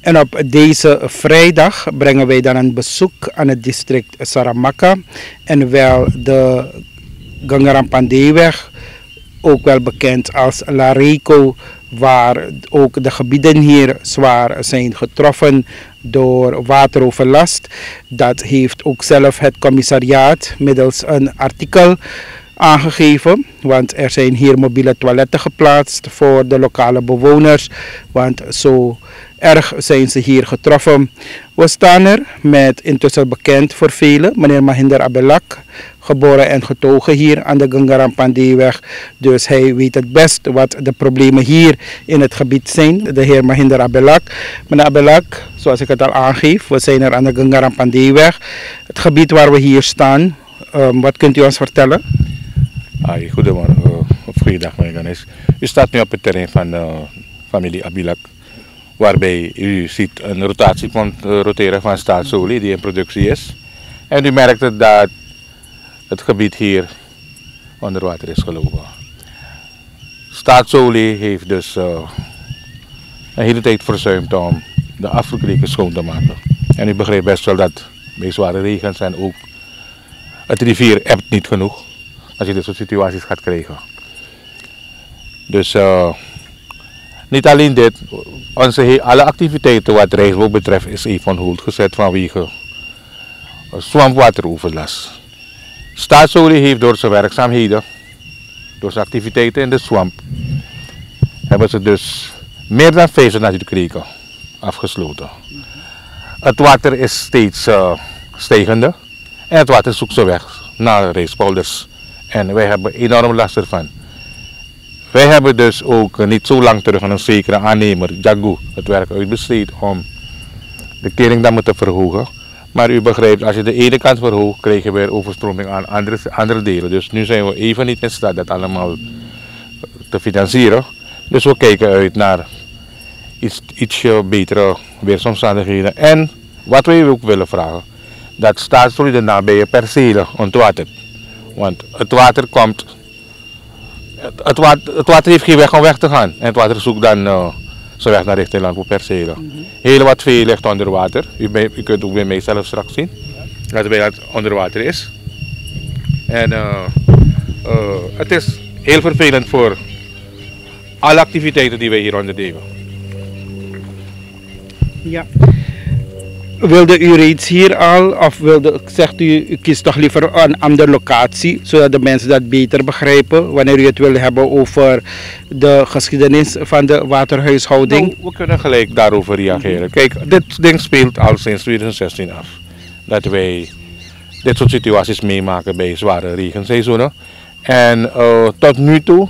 En op deze vrijdag brengen wij dan een bezoek aan het district Saramacca en wel de Gangarampandeweg, ook wel bekend als Lareco, waar ook de gebieden hier zwaar zijn getroffen door wateroverlast. Dat heeft ook zelf het commissariaat middels een artikel aangegeven, want er zijn hier mobiele toiletten geplaatst voor de lokale bewoners, want zo erg zijn ze hier getroffen. We staan er met intussen bekend voor velen, meneer Mahinder Abelak, geboren en getogen hier aan de Gangarampandeweg. Dus hij weet het best wat de problemen hier in het gebied zijn, de heer Mahinder Abelak. Meneer Abelak, zoals ik het al aangeef, we zijn er aan de Gangarampandeweg. Het gebied waar we hier staan, wat kunt u ons vertellen? Goedemorgen, of goeiedag meneer Ganesh. U staat nu op het terrein van de familie Abelak, waarbij u ziet een rotatiepomp roteren van Staatsolie die in productie is. En u merkt dat het gebied hier onder water is gelopen. Staatsolie heeft dus een hele tijd verzuimd om de afvalkreken schoon te maken. En u begrijpt best wel dat bij zware regens en ook het rivier ebt niet genoeg als je dit soort situaties gaat krijgen. Dus niet alleen dit, alle activiteiten wat Rijksbouw betreft is even on hold gezet vanwege swampwateroverlast. Staatsolie heeft door zijn werkzaamheden, door zijn activiteiten in de swamp, hebben ze dus meer dan 50 natuurkreken afgesloten. Het water is steeds stijgende en het water zoekt zijn weg naar Rijkspolders. En wij hebben enorm last ervan. Wij hebben dus ook niet zo lang terug aan een zekere aannemer, Jagu, het werk uitbesteed om de keringbammen te verhogen. Maar u begrijpt, als je de ene kant verhoogt, krijg je weer overstroming aan andere delen. Dus nu zijn we even niet in staat dat allemaal te financieren. Dus we kijken uit naar ietsje betere weersomstandigheden. En wat wij ook willen vragen, dat Staatsolie de nabije percelen ontwatert. Want het water komt, het water heeft geen weg om weg te gaan. En het water zoekt dan zijn weg naar richting landbouwpercelen. Heel wat vee ligt onder water. U kunt ook bij mij zelf straks zien dat het onder water is. En het is heel vervelend voor alle activiteiten die wij hier ondernemen. Ja. Wilde u reeds hier al, of zegt u kiest toch liever een andere locatie, zodat de mensen dat beter begrijpen, wanneer u het wil hebben over de geschiedenis van de waterhuishouding? Nou, we kunnen gelijk daarover reageren. Kijk, dit ding speelt al sinds 2016 af. Dat wij dit soort situaties meemaken bij zware regenseizoenen. En tot nu toe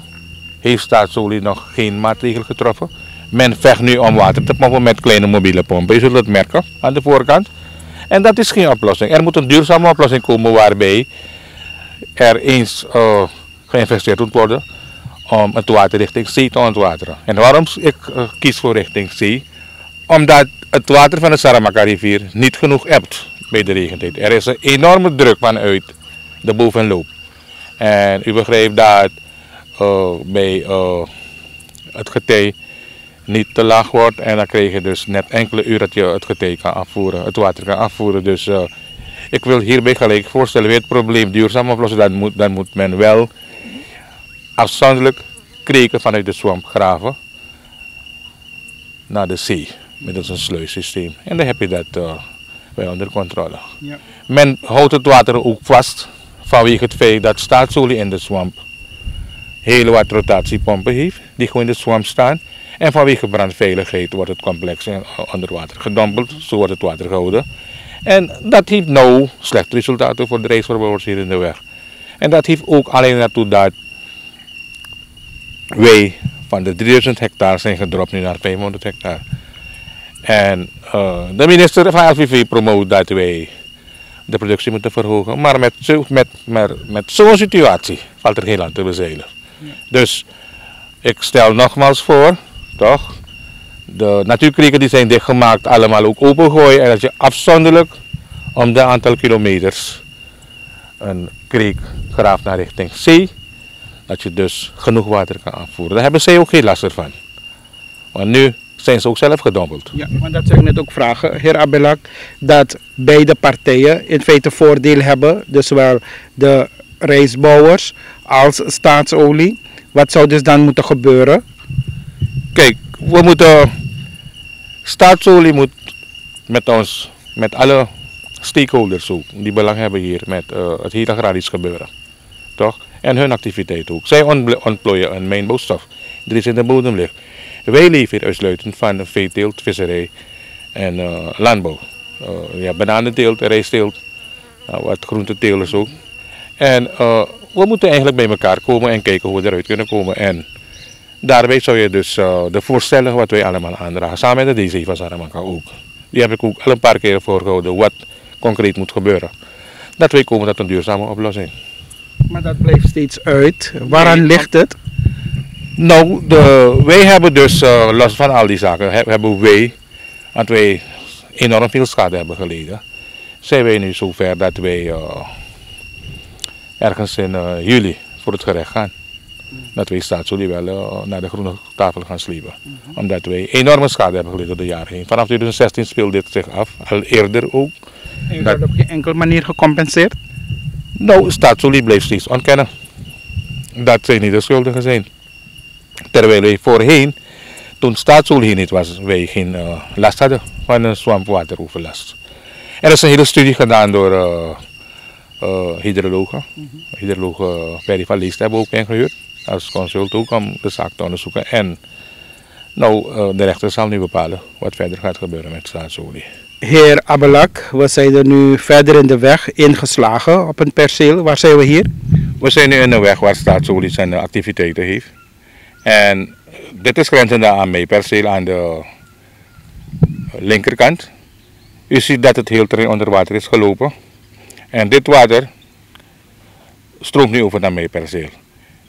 heeft Staatsolie nog geen maatregel getroffen. Men vecht nu om water te pompen met kleine mobiele pompen. Je zult het merken aan de voorkant. En dat is geen oplossing. Er moet een duurzame oplossing komen waarbij er eens geïnvesteerd moet worden om het water richting zee te ontwateren. En waarom ik kies voor richting zee? Omdat het water van de Saramacca rivier niet genoeg ebt bij de regentijd. Er is een enorme druk vanuit de bovenloop. En u begrijpt dat bij het getij niet te laag wordt en dan krijg je dus net enkele uur dat je het getij kan afvoeren, het water kan afvoeren. Dus ik wil hierbij gelijk voorstellen, weer het probleem duurzaam oplossen, dan moet men wel afzonderlijk kreken vanuit de swamp graven naar de zee middels een sluissysteem. En dan heb je dat wel onder controle. Ja. Men houdt het water ook vast vanwege het feit dat Staatsolie in de swamp heel wat rotatiepompen heeft die gewoon in de swamp staan. En vanwege brandveiligheid wordt het complex onder water gedompeld, zo wordt het water gehouden. En dat heeft nou slechte resultaten voor de reisverbouwers hier in de weg. En dat heeft ook alleen naartoe dat wij van de 3000 hectare zijn gedropt nu naar 500 hectare. En de minister van LVV promoot dat wij de productie moeten verhogen. Maar met zo'n situatie valt er geen land te bezeilen. Ja. Dus ik stel nogmaals voor, toch, de natuurkreken die zijn dichtgemaakt allemaal ook opengooien. En dat je afzonderlijk om de aantal kilometers een kreek graaft naar richting zee. Dat je dus genoeg water kan afvoeren. Daar hebben zij ook geen last van. Want nu zijn ze ook zelf gedompeld. Ja, want dat zou ik net ook vragen, heer Abelak, dat beide partijen in feite voordeel hebben, dus zowel de rijstbouwers als Staatsolie. Wat zou dus dan moeten gebeuren? Kijk, Staatsolie moet met ons, met alle stakeholders ook, die belang hebben hier met het hele agrarisch gebeuren. Toch? En hun activiteit ook. Zij ontplooien een mijnbouwstof die is in de bodem ligt. Wij leven hier uitsluitend van veeteelt, visserij en landbouw. Bananenteelt, rijstteelt, wat groentetelers ook. En we moeten eigenlijk bij elkaar komen en kijken hoe we eruit kunnen komen. En daarbij zou je dus de voorstellen wat wij allemaal aandragen, samen met de DC van Saramacca ook. Die heb ik ook al een paar keer voorgehouden wat concreet moet gebeuren. Dat wij komen tot een duurzame oplossing. Maar dat blijft steeds uit. Waaraan ligt het? Nou, wij hebben dus, los van al die zaken, hebben wij, want wij enorm veel schade hebben geleden, zijn wij nu zover dat wij ergens in juli voor het gerecht gaan. Dat wij Staatsolie wel naar de groene tafel gaan slepen. Omdat wij enorme schade hebben geleden door de jaren heen. Vanaf 2016 speelt dit zich af, al eerder ook. En u wordt op geen enkele manier gecompenseerd? Nou, Staatsolie blijft steeds ontkennen dat zij niet de schuldigen zijn. Terwijl wij voorheen, toen Staatsolie niet was, wij geen last hadden van een swampwateroverlast. Er is een hele studie gedaan door hydrologen. Hydrologen Perry van Leest hebben we ook ingehuurd als consult ook om de zaak te onderzoeken. En nou, de rechter zal nu bepalen wat verder gaat gebeuren met Staatsolie. Heer Abelak, we zijn er nu verder in de weg ingeslagen op een perceel. Waar zijn we hier? We zijn nu in de weg waar Staatsolie zijn activiteiten heeft. En dit is grenzende aan mijn perceel aan de linkerkant. U ziet dat het heel terrein onder water is gelopen. En dit water stroomt nu over naar mijn perceel.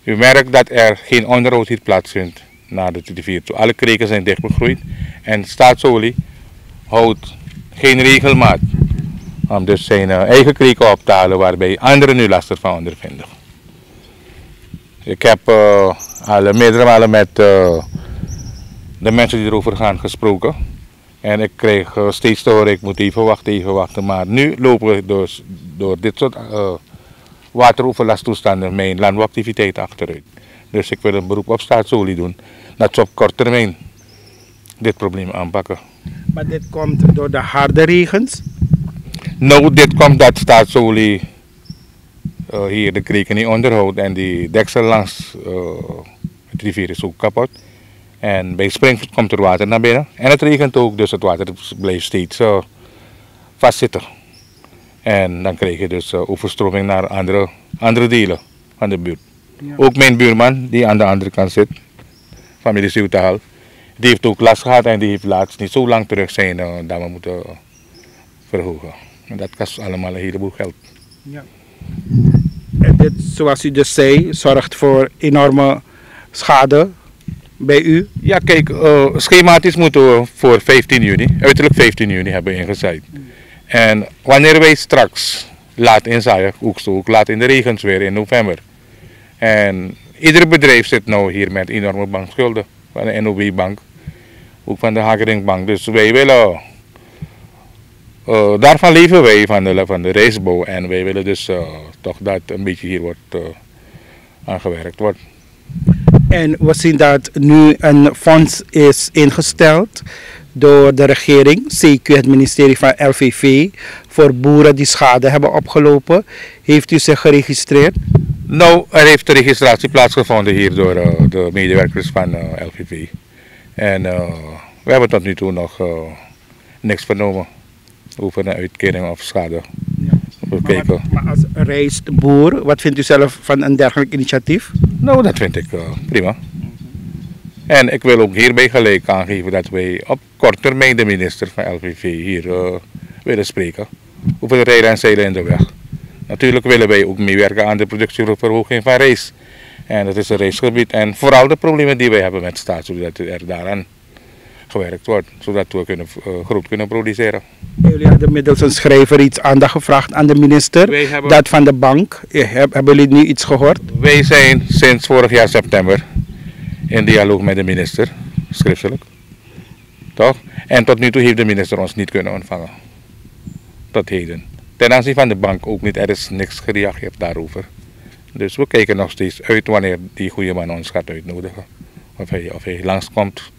U merkt dat er geen onderhoud hier plaatsvindt naar de rivier toe. Alle kreken zijn dichtbegroeid en Staatsolie houdt geen regelmaat om dus zijn eigen kreken op te halen waarbij anderen nu last ervan ondervinden. Ik heb al meerdere malen met de mensen die erover gaan gesproken. En ik kreeg steeds te horen, ik moet even wachten. Maar nu lopen we dus door dit soort wateroverlasttoestanden mijn landbouwactiviteit achteruit. Dus ik wil een beroep op Staatsolie doen, dat ze op korte termijn dit probleem aanpakken. Maar dit komt door de harde regens? Nou, dit komt dat Staatsolie hier de kreken niet onderhoudt en die deksel langs het rivier is ook kapot. En bij springvloed komt er water naar binnen. En het regent ook, dus het water blijft steeds vastzitten. En dan krijg je dus overstroming naar andere delen van de buurt. Ja. Ook mijn buurman, die aan de andere kant zit, familie Ziutahal, die heeft ook last gehad en die heeft laatst niet zo lang terug zijn dat we moeten verhogen. En dat kost allemaal een heleboel geld. Ja. En dit, zoals u dus zei, zorgt voor enorme schade bij u? Ja, kijk, schematisch moeten we voor 15 juni, uiterlijk 15 juni hebben ingezaaid. En wanneer wij straks laat inzaaien, ook laat in de regens weer in november. En ieder bedrijf zit nou hier met enorme bankschulden van de NOB-bank, ook van de Hagering-bank. Dus wij willen, daarvan leven wij van de rijstbouw en wij willen dus toch dat een beetje hier wordt aangewerkt wordt. En we zien dat nu een fonds is ingesteld door de regering, CQ het ministerie van LVV, voor boeren die schade hebben opgelopen. Heeft u zich geregistreerd? Nou, er heeft de registratie plaatsgevonden hier door de medewerkers van LVV. En we hebben tot nu toe nog niks vernomen over een uitkering of schade. Ja. Maar als rijstboer, wat vindt u zelf van een dergelijk initiatief? Nou, dat vind ik prima. En ik wil ook hierbij gelijk aangeven dat wij op kort termijn de minister van LVV hier willen spreken over de rijden en zeilen in de weg. Natuurlijk willen wij ook meewerken aan de productieverhoging van rijst. En dat is een rijstgebied en vooral de problemen die wij hebben met Staatsolie, dat er daaraan gewerkt wordt, zodat we groot kunnen produceren. Jullie hadden middels een schrijver iets aandacht gevraagd aan de minister, dat van de bank. Hebben jullie nu iets gehoord? Wij zijn sinds vorig jaar september in dialoog met de minister, schriftelijk. Toch? En tot nu toe heeft de minister ons niet kunnen ontvangen. Tot heden. Ten aanzien van de bank ook niet. Er is niks gereageerd daarover. Dus we kijken nog steeds uit wanneer die goede man ons gaat uitnodigen. Of hij langskomt.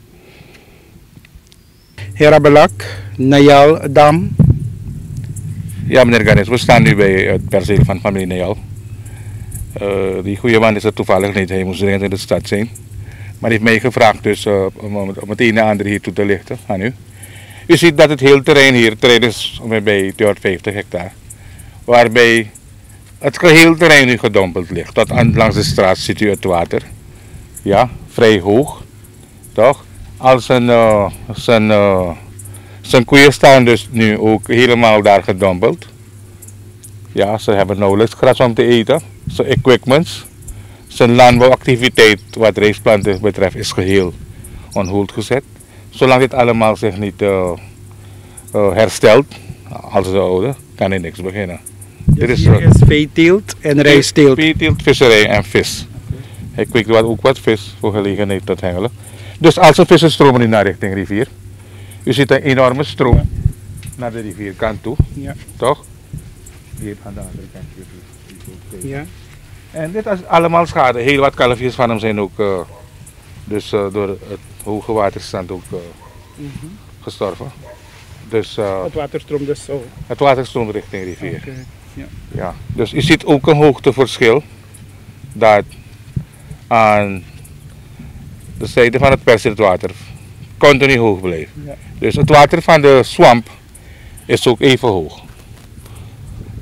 Heer Abelak, Nayal Dam. Ja, meneer Ganes, we staan nu bij het perceel van familie Nayal. Die goede man is er toevallig niet. Hij moest dringend in de stad zijn. Maar hij heeft mij gevraagd dus, om het een en ander hier toe te lichten aan u. U ziet dat het hele terrein hier, het terrein is bij 250 hectare. Waarbij het geheel terrein nu gedompeld ligt. Tot langs de straat ziet u het water. Ja, vrij hoog. Toch? Al zijn koeien staan dus nu ook helemaal daar gedompeld. Ja, ze hebben nauwelijks gras om te eten. Zijn equipments. Zijn landbouwactiviteit wat rijstplanten betreft is geheel on hold gezet. Zolang dit allemaal zich niet herstelt, als de oude, kan er niks beginnen. Dus dit is veeteelt en rijstteelt. Veeteelt, visserij en vis. Hij kweekt ook wat vis voor gelegenheid tot hengelen. Dus als de vissen stromen nu naar richting rivier. U ziet een enorme stroom naar de rivierkant toe. Ja. Toch? Hier aan de andere kant. Ja. En dit is allemaal schade. Heel wat kalfjes van hem zijn ook door het hoge waterstand ook gestorven. Dus, het water stroomt dus zo. Het water stroomt richting rivier. Okay. Ja. Ja. Dus je ziet ook een hoogteverschil dat aan de zijde van het perceel het water continu hoog blijft. Ja. Dus het water van de swamp is ook even hoog.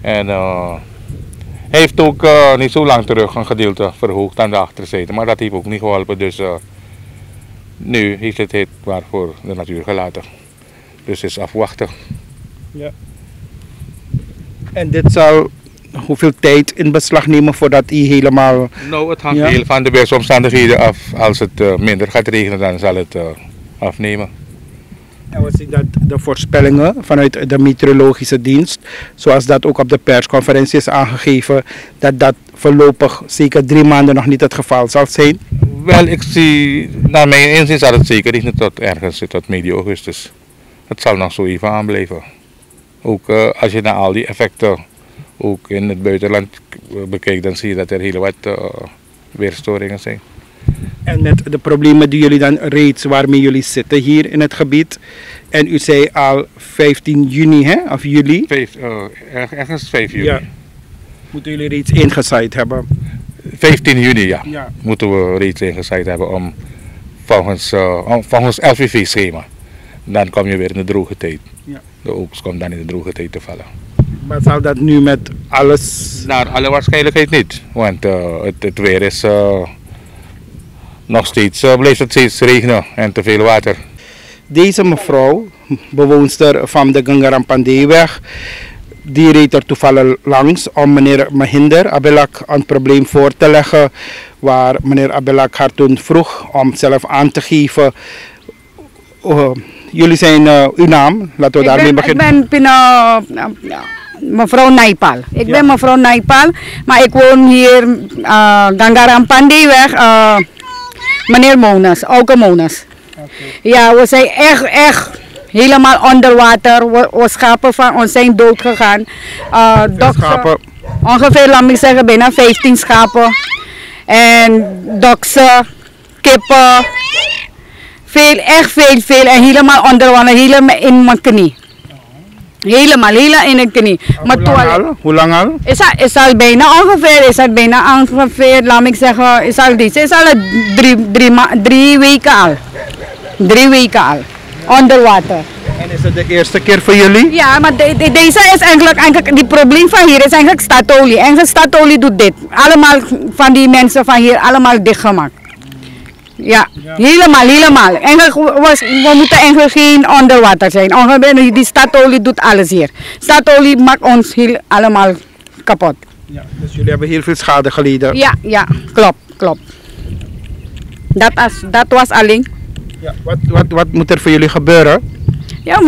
En hij heeft ook niet zo lang terug een gedeelte verhoogd aan de achterzijde, maar dat heeft ook niet geholpen. Dus nu heeft het maar voor de natuur gelaten. Dus het is afwachten. Ja. En dit zal hoeveel tijd in beslag nemen voordat hij helemaal... Nou, het hangt heel van de weersomstandigheden af. Als het minder gaat regenen, dan zal het afnemen. En we zien dat de voorspellingen vanuit de meteorologische dienst, zoals dat ook op de persconferentie is aangegeven, dat voorlopig zeker 3 maanden nog niet het geval zal zijn. Wel, ik zie, naar mijn inzien zal het zeker niet tot ergens, tot medio augustus. Het zal nog zo even aanblijven. Ook als je naar al die effecten ook in het buitenland bekijkt, dan zie je dat er heel wat weerstoringen zijn. En met de problemen die jullie dan reeds, waarmee jullie zitten hier in het gebied. En u zei al 15 juni, hè? Of juli? Ergens 5 juni. Ja. Moeten jullie reeds ingezaaid hebben? 15 juni, ja. Moeten we reeds ingezaaid hebben om volgens LVV-schema. Dan kom je weer in de droge tijd. Ja. De oogst komt dan in de droge tijd te vallen. Maar zal dat nu met alles... Naar alle waarschijnlijkheid niet. Want het weer is... nog steeds blijft het steeds regenen en te veel water. Deze mevrouw, bewoonster van de Gangarampandiweg, die reed er toevallig langs om meneer Mahinder Abelak een probleem voor te leggen, waar meneer Abelak haar toen vroeg om zelf aan te geven. Jullie zijn uw naam, laten we daarmee beginnen. Ik ben mevrouw Naipal. Ik ben mevrouw Naipal, maar ik woon hier Gangarampandiweg. Meneer Monas, Auke Monas. Okay. Ja, we zijn echt helemaal onder water. We schapen van ons zijn dood gegaan. Schapen? Ongeveer, laat me zeggen, bijna 15 schapen. En doksen, kippen. Echt veel. En helemaal onder water, helemaal in mijn knie. Helemaal in de knie. Hoe lang al? Is al bijna ongeveer, laat ik zeggen, is al 3 weken al. 3 weken al, onder water. En is het de eerste keer voor jullie? Ja, maar deze is eigenlijk die probleem van hier is eigenlijk statolie. En statolie doet dit. Allemaal van die mensen van hier, allemaal dichtgemaakt. Ja, helemaal. Eigenlijk, we moeten eigenlijk geen onderwater zijn. Die statolie doet alles hier. Statolie maakt ons allemaal kapot. Ja, dus jullie hebben heel veel schade geleden? Ja, klopt. Dat was alleen. Ja, wat moet er voor jullie gebeuren? Ja,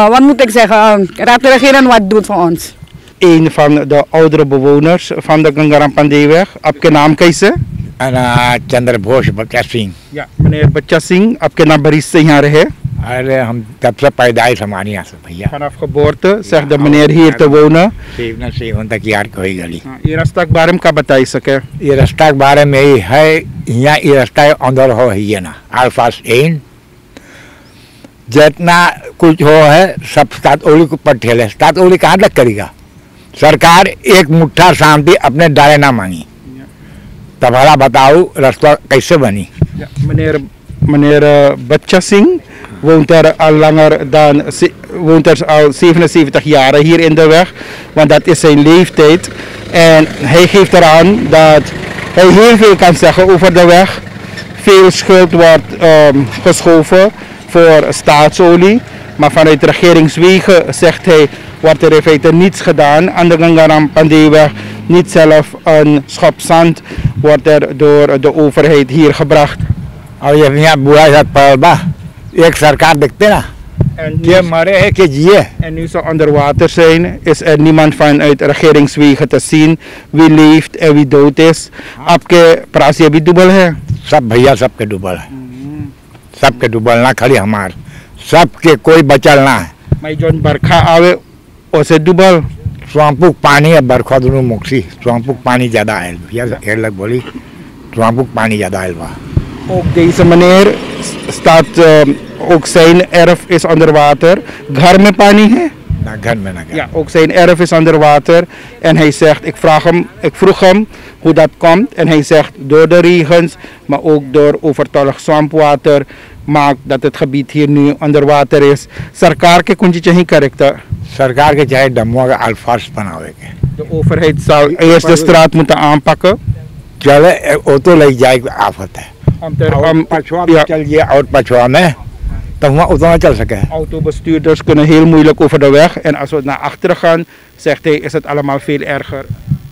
wat moet ik zeggen? Raad de regering wat doet voor ons. 1 van de oudere bewoners van de Gangarampandiweg, Abke naam kiezen? Ja, Abke Naam Keise. Wat is uw naam? Ik ben mevrouw Naipal. चंद्रभोष बच्चा Singh. Ja, meneer Bachcha Singh, आपके naam Baris से यहाँ रहे? अरे हम तब से पैदाइश हमारे यहाँ से भैया। Vanaf geboorte zegt de meneer hier te wonen. 77 jaar की हुई गली। ये रास्ता के बारे में क्या बताई सके? ये रास्ता के बारे में ही है, यहाँ ये रास्ता अंदर हो है ना, अल्फास 1 जितना कुछ हो है सब स्टातोली को पर ठेले। स्टातोली कहाँ तक करेगा? सरकार एक मुट्ठा शांति अपने डाले ना मांगी, तब भला बताओ रास्ता कैसे बनी? Meneer Bachcha Singh woont er al langer dan woont er al 77 jaar hier in de weg, want dat is zijn leeftijd. En hij geeft eraan dat hij heel veel kan zeggen over de weg. Veel schuld wordt geschoven voor staatsolie, maar vanuit regeringswegen zegt hij wordt er in feite niets gedaan aan de Gangaram Pandey-weg. Niet zelf een schop zand wordt er door de overheid hier gebracht. और ये यहाँ बुरा सा पड़बा एक सरकार देखते ना कि मरे है कि जिए। En nu ze onder water zijn, is er niemand vanuit regeringswegen te zien wie leeft en wie dood is. आपके प्रास ये भी डूबल है? सब भैया सबके डूबल है, सबके डूबल ना, खाली हमार सबके कोई बचल ना है। मैं जोन बरखा आवे उसे डूबल। स्वांपुक पानी है, बरखा दोनों मुक्सी। स्वांपुक पानी ज़्यादा है भैया, eerlijk बोली स्वांपुक पानी ज़्यादा है वहाँ। Ook deze meneer staat, ook zijn erf is onder water. घर में पानी है? ना घर में ना घर। Ja, ook zijn erf is onder water. En hij zegt, ik vroeg hem hoe dat komt. En hij zegt, door de regens, maar ook door overtollig zwampwater, maakt dat het gebied hier nu onder water is. सरकार के कुछ चाहिए करेक्टर? सरकार के चाहे डमुआ का अल्फास बनावे के। De overheid zal eerst de straat moeten aanpakken. चले वो तो लग जाएगी आफत है। पछुआ में चल गया और पछुआ में तो वहाँ उतना चल सके। Autobestuurders kunnen heel moeilijk over de weg. En als we naar achteren gaan, zegt hij, is het allemaal veel erger.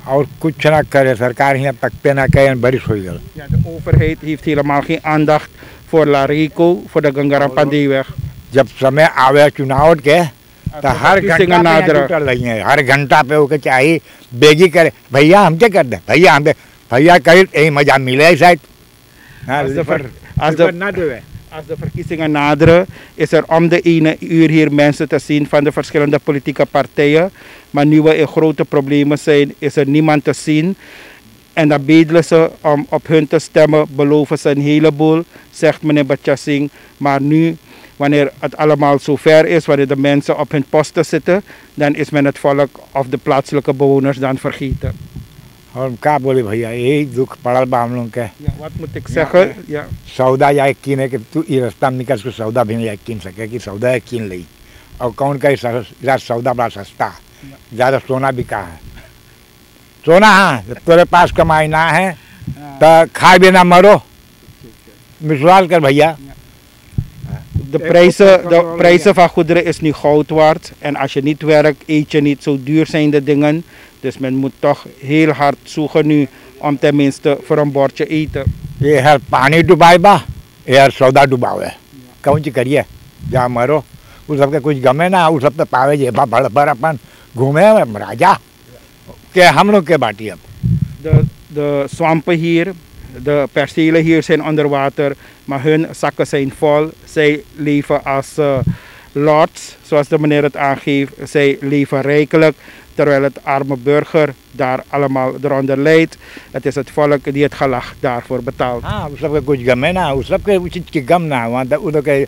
और कुछ ना करे सरकार यहाँ पकते ना कहे बारिश हो गई। Ja, de overheid heeft helemaal geen aandacht voor La Rico, voor de Gangaram Pandey-weg. जब समय आवे चुनाव के तो हर घंटा पे होके चाहिए बेगी करे भैया हम क्या कर दे, भैया कहीं यही मजा मिले शायद। Als de verkiezingen naderen, is er om de ene uur hier mensen te zien van de verschillende politieke partijen. Maar nu we in grote problemen zijn, is er niemand te zien. En dan bedelen ze om op hun te stemmen, beloven ze een heleboel, zegt meneer Bachcha Singh. Maar nu, wanneer het allemaal zover is, wanneer de mensen op hun posten zitten, dan is men het volk of de plaatselijke bewoners dan vergeten. और क्या बोले भैया, यही दुख पड़ल बा हम लोग के। Wat moet ik zeggen? Ja. सौदा या कीन है कि तू ये रास्ता में निकल के सौदा भी नहीं कीन सके कि सौदा है कीन ली। और कौन कहे सौदा बड़ा सस्ता, ज़्यादा सोना बिका है। सोना हाँ, तेरे पास कमाई ना है तो खा भी ना मरो, विश्वास कर भैया। De prijzen van goederen is nu goud waard. En als je niet werkt, eet je niet. Zo duur zijn de dingen. Dus men moet toch heel hard zoeken nu om tenminste voor een bordje eten. ये हर पानी डुबाए बा, ये हर सौदा डुबावे। कौन सी करिए, जा मरो। उस सबके कुछ गमे ना, उस सब पे पावे जे भड़ अपन घूमे राजा के हम लोग के बाटी अब। De swampen hier, de percelen hier zijn onder water, maar hun zakken zijn vol. Zij leven als lords, zoals de meneer het aangeeft. Zij leven rijkelijk, terwijl het arme burger daar allemaal eronder lijdt. Het is het volk die het gelag daarvoor betaalt. हाँ, उस सबके कुछ गमे ना, उस सबके उस चीज़ की गम ना, वहाँ तक उधर के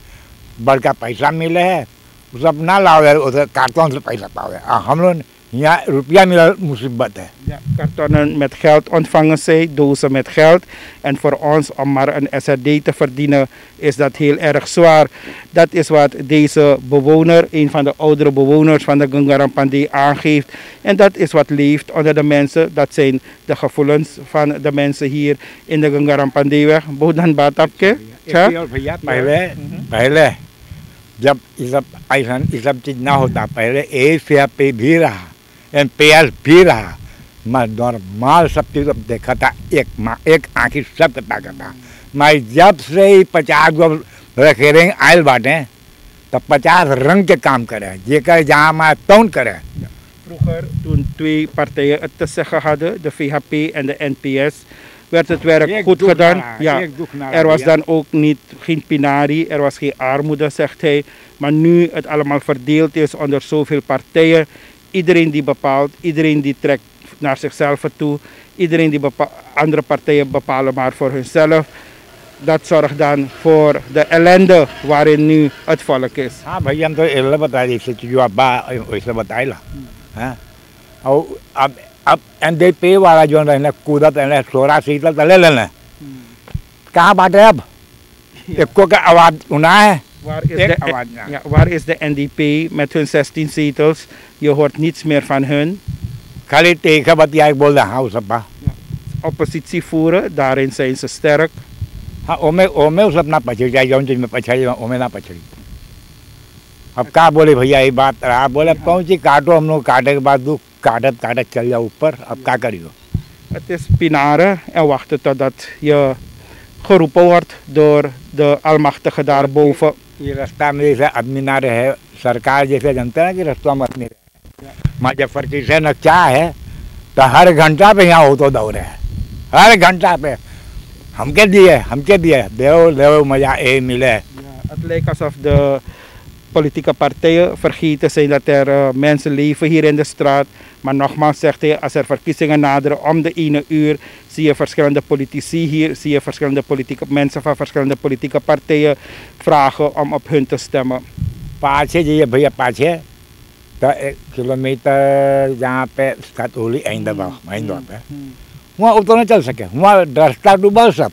बड़का पैसा मिले है, उस सब ना लावे, उधर कार्टन से पैसा पावे। हम लोग यहाँ रुपया मिला मुसीबत है। Ja, kartonnen met geld ontvangen zij, dozen met geld. En voor ons om maar een SRD te verdienen is dat heel erg zwaar. Dat is wat deze bewoner, een van de oudere bewoners van de Gangaram Pandey aangeeft. En dat is wat leeft onder de mensen. Dat zijn de gevoelens van de mensen hier in de Gangaram Pandey-weg. Bodan Batapke. पहले जब ये सब चीज़ ना होता, पहले ए भी रहा, एनपीएस भी रहा, मैं नॉर्मल सब चीज़ देखा था, एक आँखी सब ताका था। मैं जब से ही 50 गो रेखरेंग आयल बाटे तब 50 रंग के काम करे, जेकर जहाँ मैं तौन करे। Vroeger, toen twee partijen het te zeggen hadden, de VHP en de NPS, werd het werk Ik goed doe gedaan. naar, Ja, ik doe naar, er was ja. dan ook niet, geen pinari, er was geen armoede, zegt hij. Maar nu het allemaal verdeeld is onder zoveel partijen, iedereen die bepaalt, iedereen die trekt naar zichzelf toe, iedereen die andere partijen bepalen maar voor hunzelf. Dat zorgt dan voor de ellende waarin nu het volk is. हाँ भाई हम तो इल्ल बताई से जो अब्बा वैसे बताई ला हाँ और अब NDP वाला जो रहना कूदा रहना 16 सीट तले लेना कहाँ बात है अब एको का आवाज उना है Waar is de NDP met hun 16 zetels? Je hoort niets meer van hun. खाली टेका बतिया बोल रहा हाँ सब Oppositie voeren, daarin zijn ze sterk. हाँ ओमे उस अपना पछड़ी जाए जौन चीज में पछड़ी ओमे ना पछड़ी अब क्या बोले भैया ये बात रहा बोले पहुंची काटो हम लोग काटे के बाद दू काटत काटत चल जाओ ऊपर अब क्या करियो Het is pinaren en wachten totdat je geroepen wordt door de Almachtige daarboven. ये रास्ता में जैसे आदमी ना रहे सरकार जैसे जनता है कि रास्ता में आदमी रहे मुजफ्फरपुर से नक्शा है तो हर घंटा पे यहाँ हो तो दौड़े है हर घंटा पे हमके दिए देव मजा ए मिले Het lijkt alsof de politieke partijen vergeten zijn dat er mensen leven hier in de straat. Maar nogmaals zegt hij, als er verkiezingen naderen om de 1 uur, zie je verschillende politici hier, zie je verschillende mensen van verschillende politieke partijen vragen om op hun te stemmen. पाछे जाइए भैया पाछे तो 1 किलोमीटर जहाँ पे स्कतौली आइंदा पे वहाँ उतना चल सके वहाँ रास्ता डूबा सब